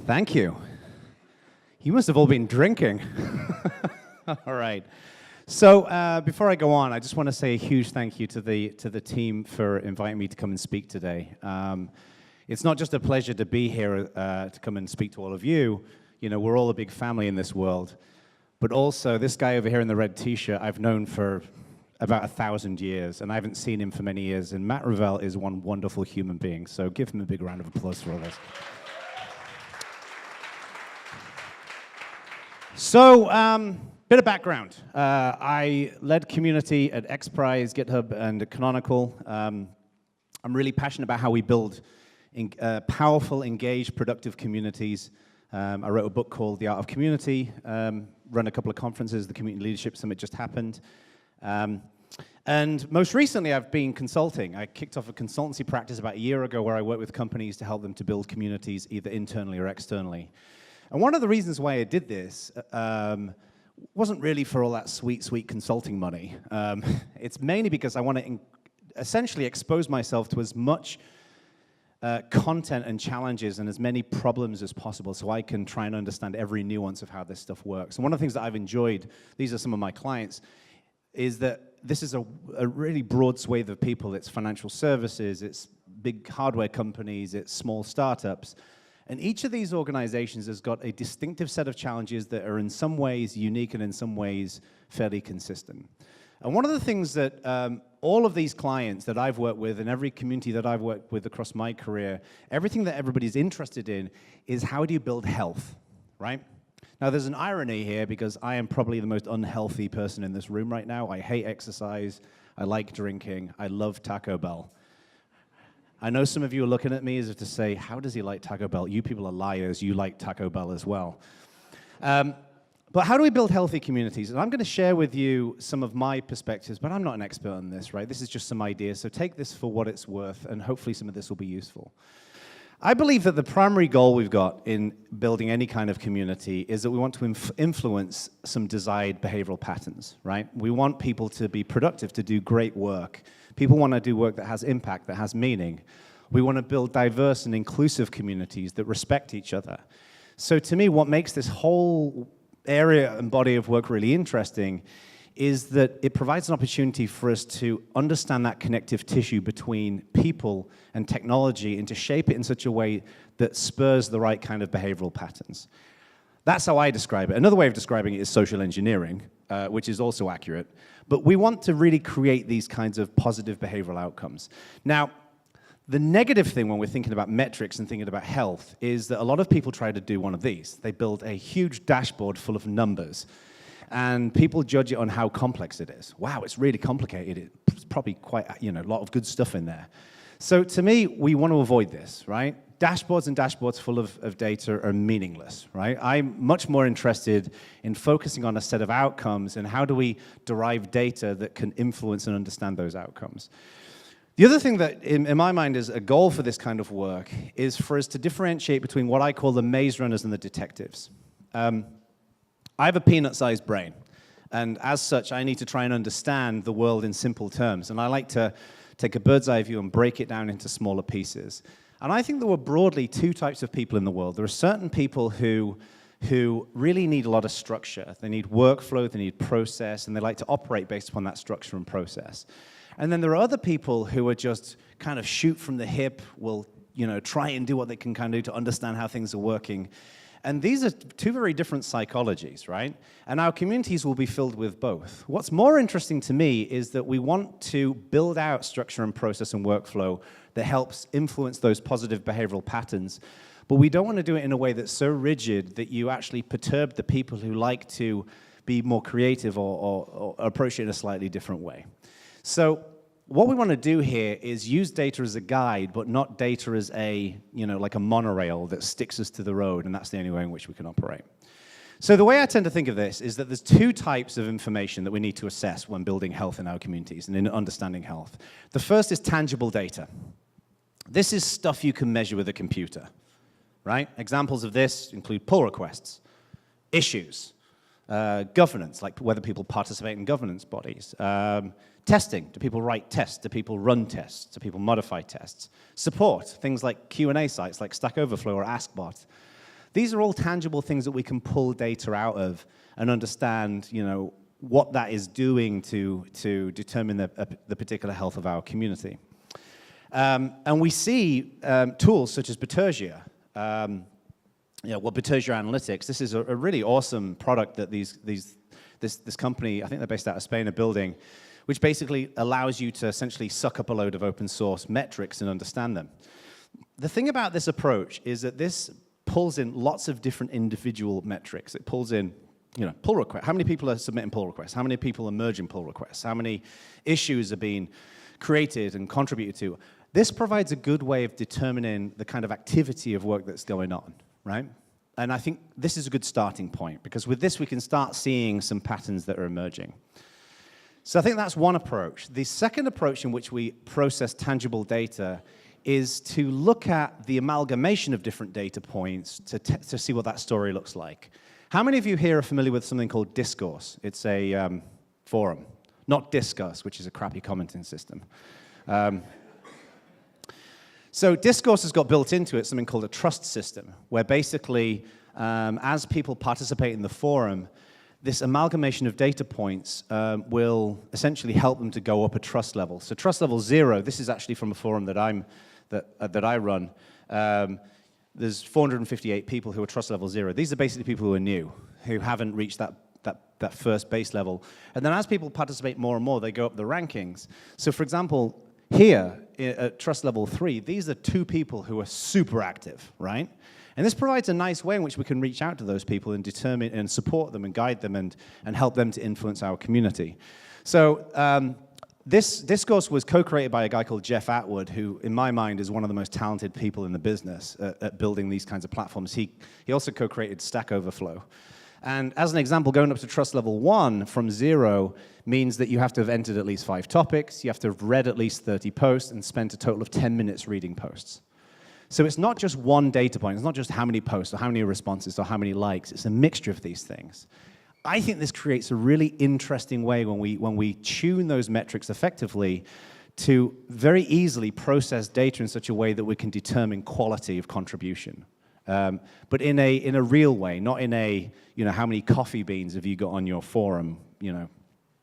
Thank you. You must have all been drinking. All right. So before I go on, I just want to say a huge thank you to the team for inviting me to come and speak today. It's not just a pleasure to be here to come and speak to all of you. You know, we're all a big family in this world. But also, this guy over here in the red T-shirt, I've known for about 1,000 years, and I haven't seen him for many years. And Matt Revell is one wonderful human being. So give him a big round of applause for all this. So, bit of background. I led community at XPRIZE, GitHub, and Canonical. I'm really passionate about how we build powerful, engaged, productive communities. I wrote a book called The Art of Community, run a couple of conferences. The Community Leadership Summit just happened. And most recently, I've been consulting. I kicked off a consultancy practice about a year ago where I work with companies to help them to build communities either internally or externally. And one of the reasons why I did this wasn't really for all that sweet, sweet consulting money. It's mainly because I want to essentially expose myself to as much content and challenges and as many problems as possible so I can try and understand every nuance of how this stuff works. And one of the things that I've enjoyed, these are some of my clients, is that this is a really broad swathe of people. It's financial services, it's big hardware companies, it's small startups. And each of these organizations has got a distinctive set of challenges that are in some ways unique and in some ways fairly consistent. And one of the things that all of these clients that I've worked with and every community that I've worked with across my career, everything that everybody's interested in is how do you build health, right? Now there's an irony here because I am probably the most unhealthy person in this room right now. I hate exercise, I like drinking, I love Taco Bell. I know some of you are looking at me as if to say, how does he like Taco Bell? You people are liars, you like Taco Bell as well. But how do we build healthy communities? And I'm going to share with you some of my perspectives, but I'm not an expert on this, right? This is just some ideas, so take this for what it's worth, and hopefully some of this will be useful. I believe that the primary goal we've got in building any kind of community is that we want to influence some desired behavioral patterns, right? We want people to be productive, to do great work. People want to do work that has impact, that has meaning. We want to build diverse and inclusive communities that respect each other. So to me, what makes this whole area and body of work really interesting is that it provides an opportunity for us to understand that connective tissue between people and technology and to shape it in such a way that spurs the right kind of behavioral patterns. That's how I describe it. Another way of describing it is social engineering, which is also accurate. But we want to really create these kinds of positive behavioral outcomes. Now, the negative thing when we're thinking about metrics and thinking about health is that a lot of people try to do one of these. They build a huge dashboard full of numbers, and people judge it on how complex it is. Wow, it's really complicated. It's probably quite, a lot of good stuff in there. So to me, we want to avoid this, right? Dashboards and dashboards full of data are meaningless, right? I'm much more interested in focusing on a set of outcomes and how do we derive data that can influence and understand those outcomes. The other thing that, in my mind, is a goal for this kind of work is for us to differentiate between what I call the maze runners and the detectives. I have a peanut-sized brain, and as such, I need to try and understand the world in simple terms, and I like to take a bird's-eye view and break it down into smaller pieces. And I think there were broadly two types of people in the world. There are certain people who really need a lot of structure. They need workflow, they need process, and they like to operate based upon that structure and process. And then there are other people who are just kind of shoot from the hip, will try and do what they can kind of do to understand how things are working. And these are two very different psychologies, right? And our communities will be filled with both. What's more interesting to me is that we want to build out structure and process and workflow that helps influence those positive behavioral patterns. But we don't want to do it in a way that's so rigid that you actually perturb the people who like to be more creative or approach it in a slightly different way. So what we want to do here is use data as a guide, but not data as like a monorail that sticks us to the road, and that's the only way in which we can operate. So the way I tend to think of this is that there's two types of information that we need to assess when building health in our communities and in understanding health. The first is tangible data. This is stuff you can measure with a computer, right? Examples of this include pull requests, issues, governance, like whether people participate in governance bodies, testing, do people write tests, do people run tests, do people modify tests, support, things like Q&A sites like Stack Overflow or AskBot. These are all tangible things that we can pull data out of and understand, what that is doing to determine the particular health of our community. And we see tools such as Bitergia. Bitergia Analytics. This is a really awesome product that this company, I think they're based out of Spain, are building, which basically allows you to essentially suck up a load of open source metrics and understand them. The thing about this approach is that this pulls in lots of different individual metrics. It pulls in pull requests. How many people are submitting pull requests? How many people are merging pull requests? How many issues are being created and contributed to? This provides a good way of determining the kind of activity of work that's going on, right? And I think this is a good starting point, because with this we can start seeing some patterns that are emerging. So I think that's one approach. The second approach in which we process tangible data is to look at the amalgamation of different data points to see what that story looks like. How many of you here are familiar with something called Discourse? It's a forum, not Discuss, which is a crappy commenting system. So Discourse has got built into it something called a trust system, where basically, as people participate in the forum, this amalgamation of data points will essentially help them to go up a trust level. So trust level 0, this is actually from a forum that I run. There's 458 people who are trust level 0. These are basically people who are new, who haven't reached that first base level. And then as people participate more and more, they go up the rankings. So for example, here at trust level 3, these are 2 people who are super active, right? And this provides a nice way in which we can reach out to those people and determine and support them and guide them and help them to influence our community. So this Discourse was co-created by a guy called Jeff Atwood, who, in my mind, is one of the most talented people in the business at building these kinds of platforms. He also co-created Stack Overflow. And as an example, going up to trust level 1 from 0 means that you have to have entered at least 5 topics, you have to have read at least 30 posts, and spent a total of 10 minutes reading posts. So it's not just one data point, it's not just how many posts or how many responses or how many likes, it's a mixture of these things. I think this creates a really interesting way when we tune those metrics effectively to very easily process data in such a way that we can determine quality of contribution. But in a real way, not in a, how many coffee beans have you got on your forum,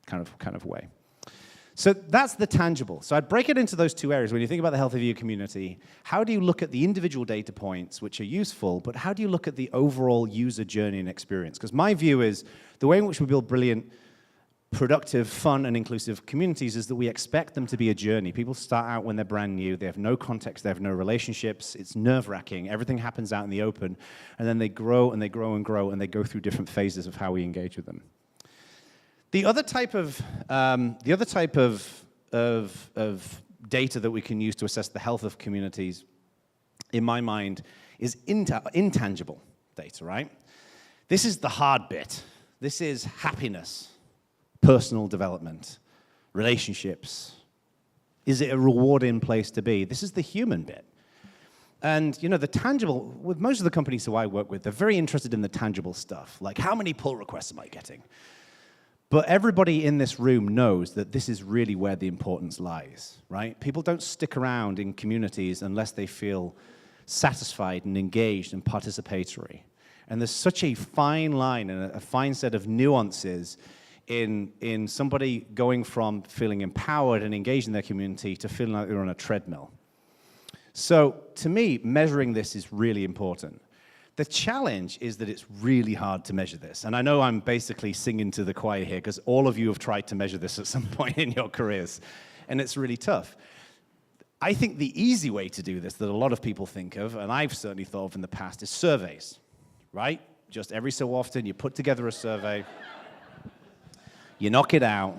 kind of way. So that's the tangible. So I'd break it into those 2 areas. When you think about the health of your community, how do you look at the individual data points, which are useful, but how do you look at the overall user journey and experience? Because my view is the way in which we build brilliant, productive, fun, and inclusive communities is that we expect them to be a journey. People start out when they're brand new. They have no context. They have no relationships. It's nerve-wracking. Everything happens out in the open. And then they grow and they grow and grow, and they go through different phases of how we engage with them. The other type of data that we can use to assess the health of communities, in my mind, is intangible data, right? This is the hard bit. This is happiness, personal development, relationships. Is it a rewarding place to be? This is the human bit. And the tangible, with most of the companies who I work with, they're very interested in the tangible stuff, like how many pull requests am I getting? But everybody in this room knows that this is really where the importance lies, right? People don't stick around in communities unless they feel satisfied and engaged and participatory. And there's such a fine line and a fine set of nuances in somebody going from feeling empowered and engaged in their community to feeling like they're on a treadmill. So to me, measuring this is really important. The challenge is that it's really hard to measure this. And I know I'm basically singing to the choir here because all of you have tried to measure this at some point in your careers, and it's really tough. I think the easy way to do this that a lot of people think of, and I've certainly thought of in the past, is surveys, right? Just every so often you put together a survey, you knock it out,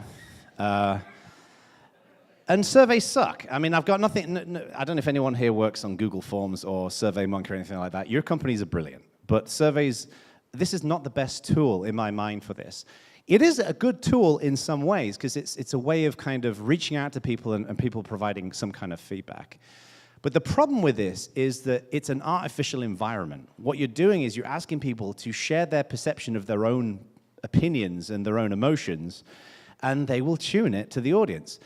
and surveys suck. I mean, I've got nothing, I don't know if anyone here works on Google Forms or SurveyMonkey or anything like that. Your companies are brilliant, but surveys, this is not the best tool in my mind for this. It is a good tool in some ways because it's a way of kind of reaching out to people and people providing some kind of feedback. But the problem with this is that it's an artificial environment. What you're doing is you're asking people to share their perception of their own opinions and their own emotions, and they will tune it to the audience.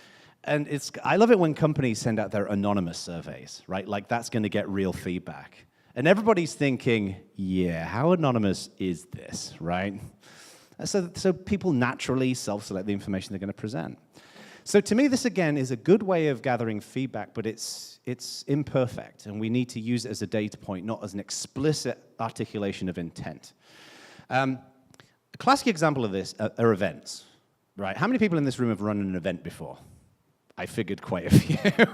And I love it when companies send out their anonymous surveys, right? Like that's going to get real feedback. And everybody's thinking, yeah, how anonymous is this, right? So people naturally self-select the information they're going to present. So to me, this, again, is a good way of gathering feedback, but it's imperfect, and we need to use it as a data point, not as an explicit articulation of intent. A classic example of this are events, right? How many people in this room have run an event before? I figured quite a few.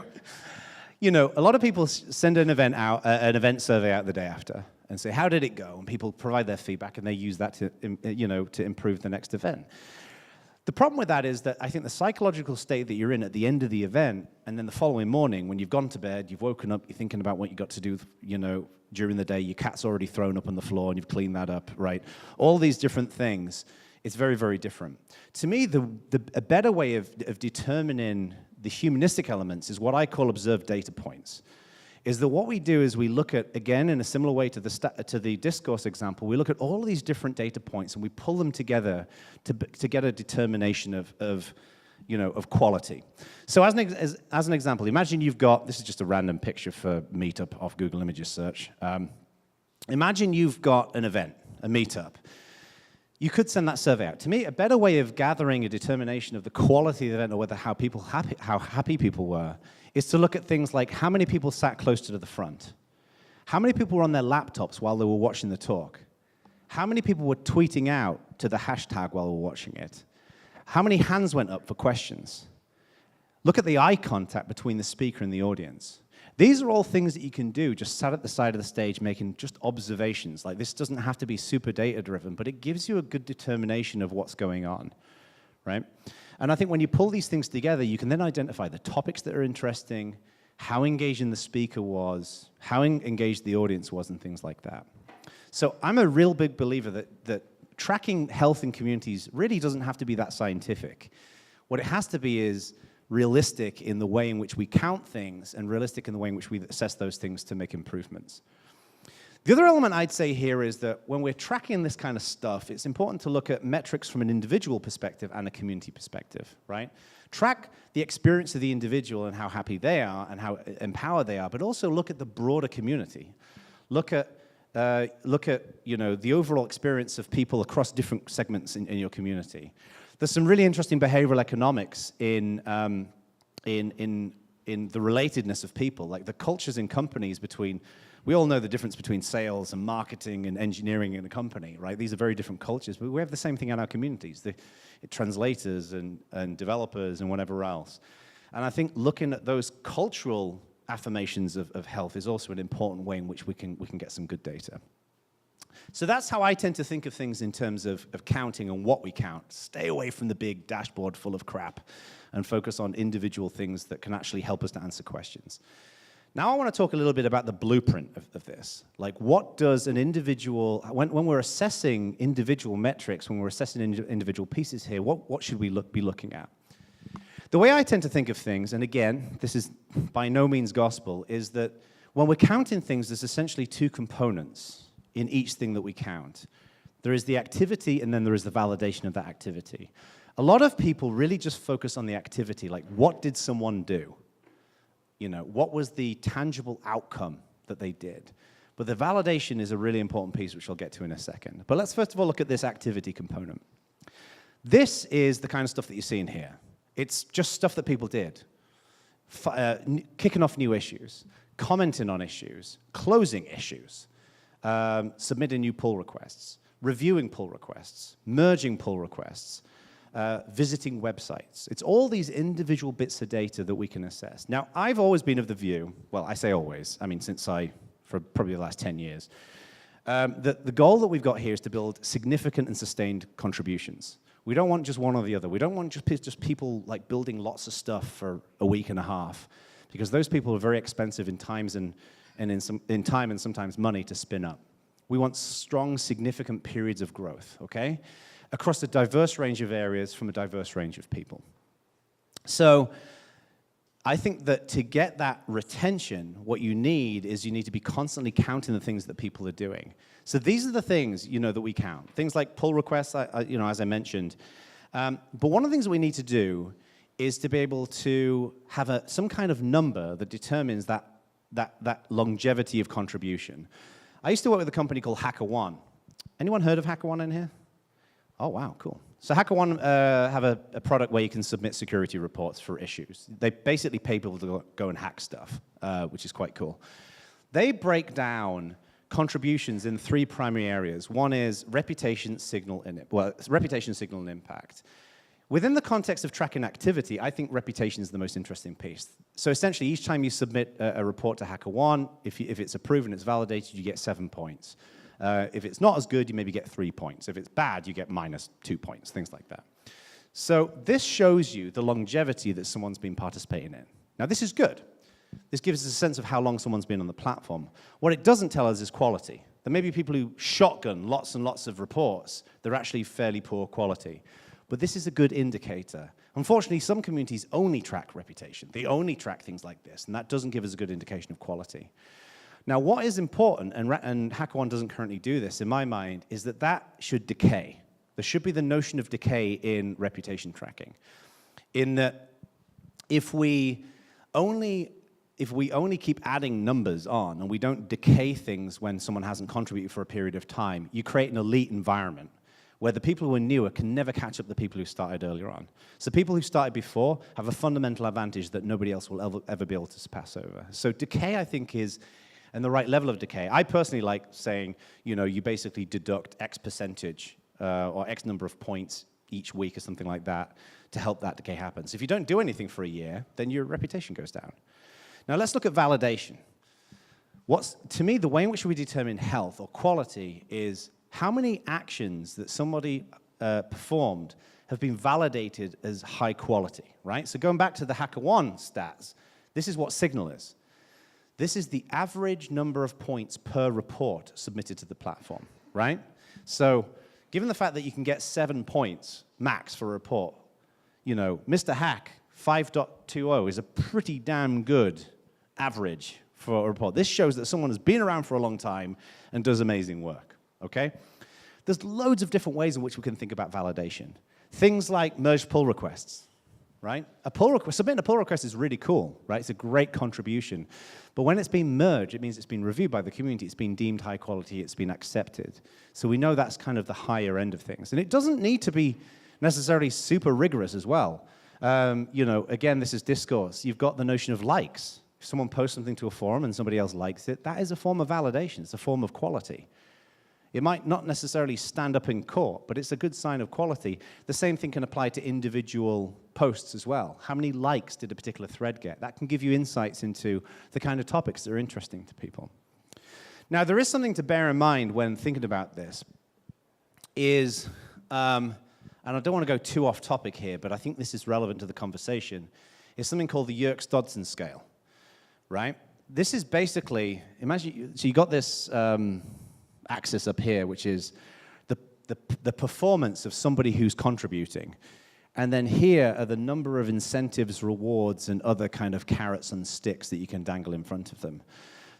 You know, a lot of people send an event survey out the day after and say, how did it go? And people provide their feedback, and they use that to improve the next event. The problem with that is that I think the psychological state that you're in at the end of the event, and then the following morning when you've gone to bed, you've woken up, you're thinking about what you got to do, during the day, your cat's already thrown up on the floor and you've cleaned that up, right? All these different things, it's very, very different. To me, a better way of determining the humanistic elements is what I call observed data points. Is that what we do is we look at, again, in a similar way to the discourse example, we look at all of these different data points and we pull them together to get a determination of quality. So as an example, imagine you've got, this is just a random picture for Meetup off Google Images search. Imagine you've got an event, a meetup. You could send that survey out. To me, a better way of gathering a determination of the quality of the event or whether how happy people were is to look at things like how many people sat closer to the front, how many people were on their laptops while they were watching the talk, how many people were tweeting out to the hashtag while they were watching it, how many hands went up for questions. Look at the eye contact between the speaker and the audience. These are all things that you can do just sat at the side of the stage making just observations. Like, this doesn't have to be super data-driven, but it gives you a good determination of what's going on, right? And I think when you pull these things together, you can then identify the topics that are interesting, how engaging the speaker was, how engaged the audience was, and things like that. So I'm a real big believer that tracking health in communities really doesn't have to be that scientific. What it has to be is realistic in the way in which we count things and realistic in the way in which we assess those things to make improvements. The other element I'd say here is that when we're tracking this kind of stuff, it's important to look at metrics from an individual perspective and a community perspective, right? Track the experience of the individual and how happy they are and how empowered they are, but also look at the broader community. Look at the overall experience of people across different segments in your community. There's some really interesting behavioral economics in the relatedness of people, like the cultures in companies between. We all know the difference between sales and marketing and engineering in a company, right? These are very different cultures, but we have the same thing in our communities, the translators and developers and whatever else. And I think looking at those cultural affirmations of health is also an important way in which we can get some good data. So that's how I tend to think of things in terms of counting and what we count. Stay away from the big dashboard full of crap and focus on individual things that can actually help us to answer questions. Now I want to talk a little bit about the blueprint of this. Like, what does an individual, when we're assessing individual metrics, when we're assessing individual pieces here, what should we be looking at? The way I tend to think of things, and again, this is by no means gospel, is that when we're counting things, there's essentially two components in each thing that we count. There is the activity, and then there is the validation of that activity. A lot of people really just focus on the activity, like, what did someone do? What was the tangible outcome that they did? But the validation is a really important piece, which I'll get to in a second. But let's first of all look at this activity component. This is the kind of stuff that you're seeing here. It's just stuff that people did. Kicking off new issues, commenting on issues, closing issues, submitting new pull requests, reviewing pull requests, merging pull requests, visiting websites. It's all these individual bits of data that we can assess. Now, I've always been of the view, well, I say always, I mean for probably the last 10 years, that the goal that we've got here is to build significant and sustained contributions. We don't want just one or the other. We don't want just people like building lots of stuff for a week and a half, because those people are very expensive in time and sometimes money to spin up. We want strong, significant periods of growth, okay? Across a diverse range of areas from a diverse range of people. So I think that to get that retention, what you need to be constantly counting the things that people are doing. So these are the things, that we count. Things like pull requests, as I mentioned. But one of the things that we need to do is to be able to have some kind of number that determines that that longevity of contribution. I used to work with a company called HackerOne. Anyone heard of HackerOne in here? Oh, wow, cool. So HackerOne have a product where you can submit security reports for issues. They basically pay people to go and hack stuff, which is quite cool. They break down contributions in 3 primary areas. One is reputation, signal, and impact. Within the context of tracking activity, I think reputation is the most interesting piece. So essentially, each time you submit a report to HackerOne, if it's approved and it's validated, you get 7 points. If it's not as good, you maybe get 3 points. If it's bad, you get -2 points, things like that. So this shows you the longevity that someone's been participating in. Now, this is good. This gives us a sense of how long someone's been on the platform. What it doesn't tell us is quality. There may be people who shotgun lots and lots of reports. They're actually fairly poor quality. But this is a good indicator. Unfortunately, some communities only track reputation. They only track things like this, and that doesn't give us a good indication of quality. Now, what is important, and HackerOne doesn't currently do this, in my mind, is that should decay. There should be the notion of decay in reputation tracking. In that, if we only keep adding numbers on, and we don't decay things when someone hasn't contributed for a period of time, you create an elite environment where the people who are newer can never catch up the people who started earlier on. So people who started before have a fundamental advantage that nobody else will ever be able to pass over. So decay, I think, is and the right level of decay. I personally like saying, you basically deduct X percentage or X number of points each week or something like that to help that decay happen. So if you don't do anything for a year, then your reputation goes down. Now let's look at validation. To me, the way in which we determine health or quality is how many actions that somebody performed have been validated as high quality, right? So going back to the HackerOne stats, this is what signal is. This is the average number of points per report submitted to the platform, right? So given the fact that you can get 7 points max for a report, Mr. Hack 5.20 is a pretty damn good average for a report. This shows that someone has been around for a long time and does amazing work, okay? There's loads of different ways in which we can think about validation. Things like merge pull requests, right? Submitting a pull request is really cool, right? It's a great contribution. But when it's been merged, it means it's been reviewed by the community, it's been deemed high quality, it's been accepted. So we know that's kind of the higher end of things. And it doesn't need to be necessarily super rigorous as well. Again, this is discourse. You've got the notion of likes. If someone posts something to a forum and somebody else likes it, that is a form of validation. It's a form of quality. It might not necessarily stand up in court, but it's a good sign of quality. The same thing can apply to individual posts as well. How many likes did a particular thread get? That can give you insights into the kind of topics that are interesting to people. Now, there is something to bear in mind when thinking about this, and I don't want to go too off topic here, but I think this is relevant to the conversation, is something called the Yerkes-Dodson scale, right? This is basically, imagine, so you got this axis up here, which is the performance of somebody who's contributing. And then here are the number of incentives, rewards, and other kind of carrots and sticks that you can dangle in front of them.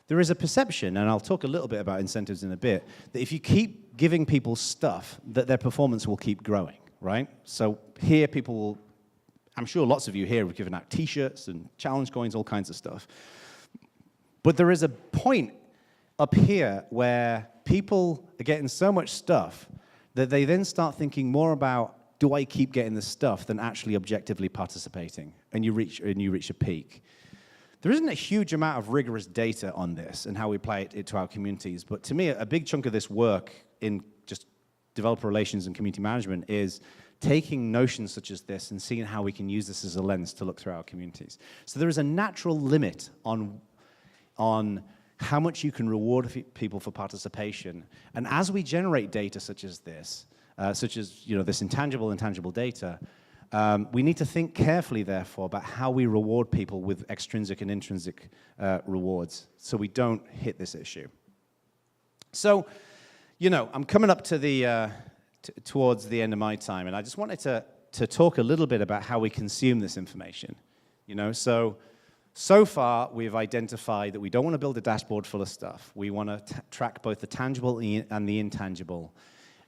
There is a perception, and I'll talk a little bit about incentives in a bit, that if you keep giving people stuff, that their performance will keep growing, right? So here people will, I'm sure lots of you here have given out t-shirts and challenge coins, all kinds of stuff. But there is a point up here where people are getting so much stuff that they then start thinking more about, do I keep getting this stuff, than actually objectively participating, and you reach a peak. There isn't a huge amount of rigorous data on this and how we apply it to our communities, but to me, a big chunk of this work in just developer relations and community management is taking notions such as this and seeing how we can use this as a lens to look through our communities. So there is a natural limit on how much you can reward people for participation. And as we generate data such as this, this intangible data, we need to think carefully, therefore, about how we reward people with extrinsic and intrinsic rewards so we don't hit this issue. So, I'm coming up to the towards the end of my time, and I just wanted to talk a little bit about how we consume this information. So far, we've identified that we don't want to build a dashboard full of stuff. We want to track both the tangible and the intangible.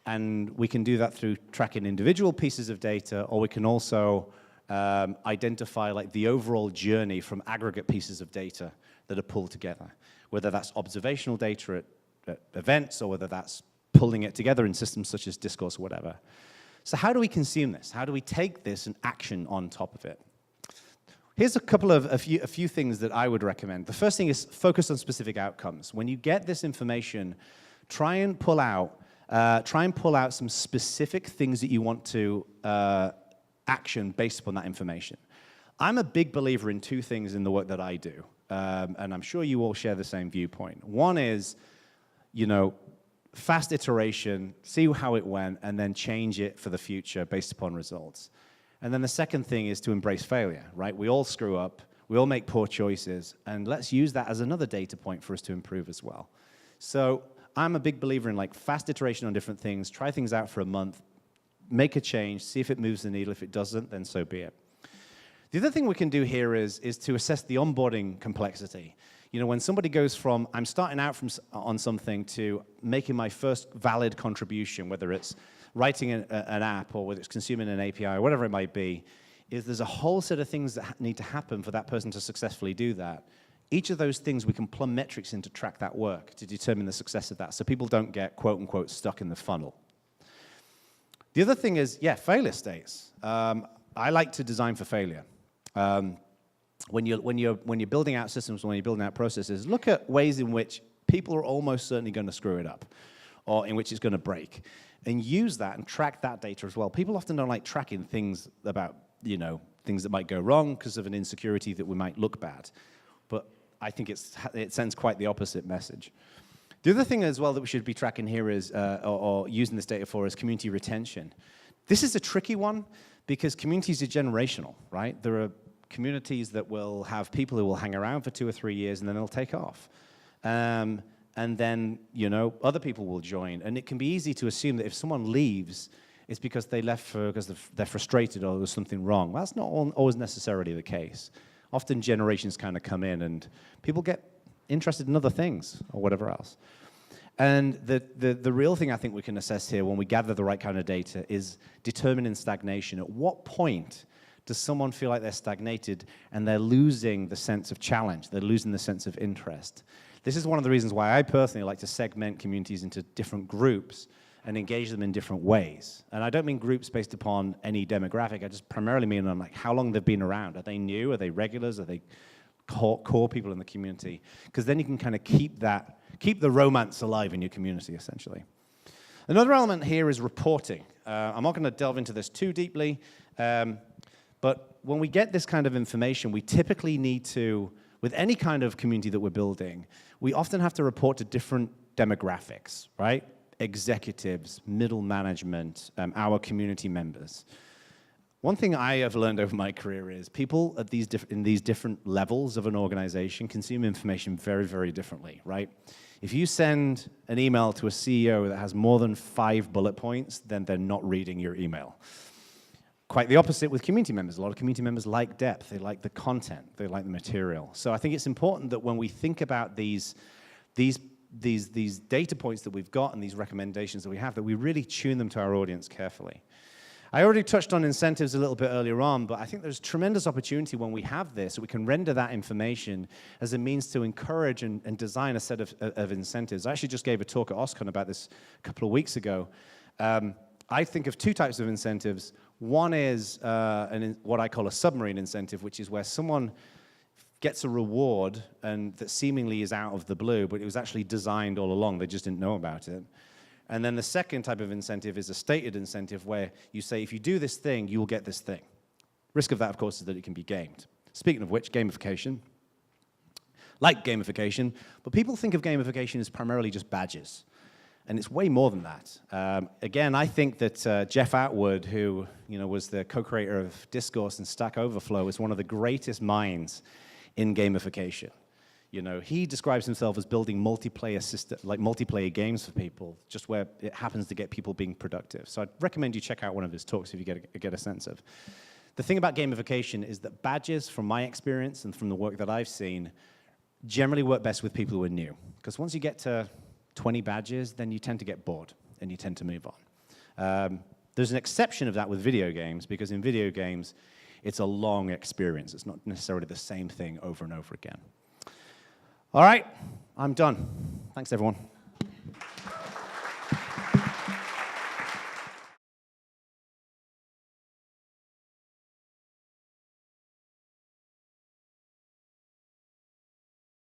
And we can do that through tracking individual pieces of data, or we can also identify like the overall journey from aggregate pieces of data that are pulled together, whether that's observational data at events or whether that's pulling it together in systems such as discourse or whatever. So how do we consume this? How do we take this and action on top of it? Here's a few things that I would recommend. The first thing is focus on specific outcomes. When you get this information, try and pull out some specific things that you want to action based upon that information. I'm a big believer in two things in the work that I do, and I'm sure you all share the same viewpoint. One is, fast iteration, see how it went, and then change it for the future based upon results. And then the second thing is to embrace failure, right? We all screw up, we all make poor choices, and let's use that as another data point for us to improve as well. So I'm a big believer in like fast iteration on different things, try things out for a month, make a change, see if it moves the needle. If it doesn't, then so be it. The other thing we can do here is to assess the onboarding complexity. When somebody goes from, I'm starting out on something to making my first valid contribution, whether it's writing an app or whether it's consuming an API or whatever it might be, there's a whole set of things that need to happen for that person to successfully do that. Each of those things, we can plumb metrics in to track that work, to determine the success of that, so people don't get, quote unquote, stuck in the funnel. The other thing is, failure states. I like to design for failure. When you're building out systems, when you're building out processes, look at ways in which people are almost certainly going to screw it up, or in which it's going to break, and use that and track that data as well. People often don't like tracking things about, things that might go wrong because of an insecurity that we might look bad. But I think it sends quite the opposite message. The other thing as well that we should be tracking here is, or using this data for, is community retention. This is a tricky one because communities are generational, right? There are communities that will have people who will hang around for 2 or 3 years and then they'll take off. And then, other people will join. And it can be easy to assume that if someone leaves, it's because they left because they're frustrated or there's something wrong. Well, that's not always necessarily the case. Often generations kind of come in and people get interested in other things or whatever else. And the real thing I think we can assess here when we gather the right kind of data is determining stagnation. At what point does someone feel like they're stagnated and they're losing the sense of challenge, they're losing the sense of interest? This is one of the reasons why I personally like to segment communities into different groups and engage them in different ways. And I don't mean groups based upon any demographic, I just primarily mean on like how long they've been around. Are they new? Are they regulars? Are they core people in the community? Because then you can kind of keep the romance alive in your community, essentially. Another element here is reporting. I'm not going to delve into this too deeply, but when we get this kind of information, we typically need to, with any kind of community that we're building, we often have to report to different demographics, right? Executives, middle management, our community members. One thing I have learned over my career is people at in these different levels of an organization consume information very, very differently, right? If you send an email to a CEO that has more than 5 bullet points, then they're not reading your email. Quite the opposite with community members. A lot of community members like depth. They like the content. They like the material. So I think it's important that when we think about these data points that we've got and these recommendations that we have, that we really tune them to our audience carefully. I already touched on incentives a little bit earlier on, but I think there's tremendous opportunity when we have this, so we can render that information as a means to encourage and design a set of incentives. I actually just gave a talk at OSCON about this a couple of weeks ago. I think of 2 types of incentives. One is what I call a submarine incentive, which is where someone gets a reward and that seemingly is out of the blue, but it was actually designed all along. They just didn't know about it. And then the second type of incentive is a stated incentive where you say, if you do this thing, you will get this thing. Risk of that, of course, is that it can be gamed. Speaking of which, gamification. Like gamification, but people think of gamification as primarily just badges. And it's way more than that. Again, I think that Jeff Atwood, who was the co-creator of Discourse and Stack Overflow, is one of the greatest minds in gamification. He describes himself as building multiplayer games for people, just where it happens to get people being productive. So I'd recommend you check out one of his talks if you get a sense of. The thing about gamification is that badges, from my experience and from the work that I've seen, generally work best with people who are new. Because once you get to 20 badges, then you tend to get bored and you tend to move on. There's an exception of that with video games, because in video games, It's a long experience. It's not necessarily the same thing over and over again. All right, I'm done. Thanks, everyone.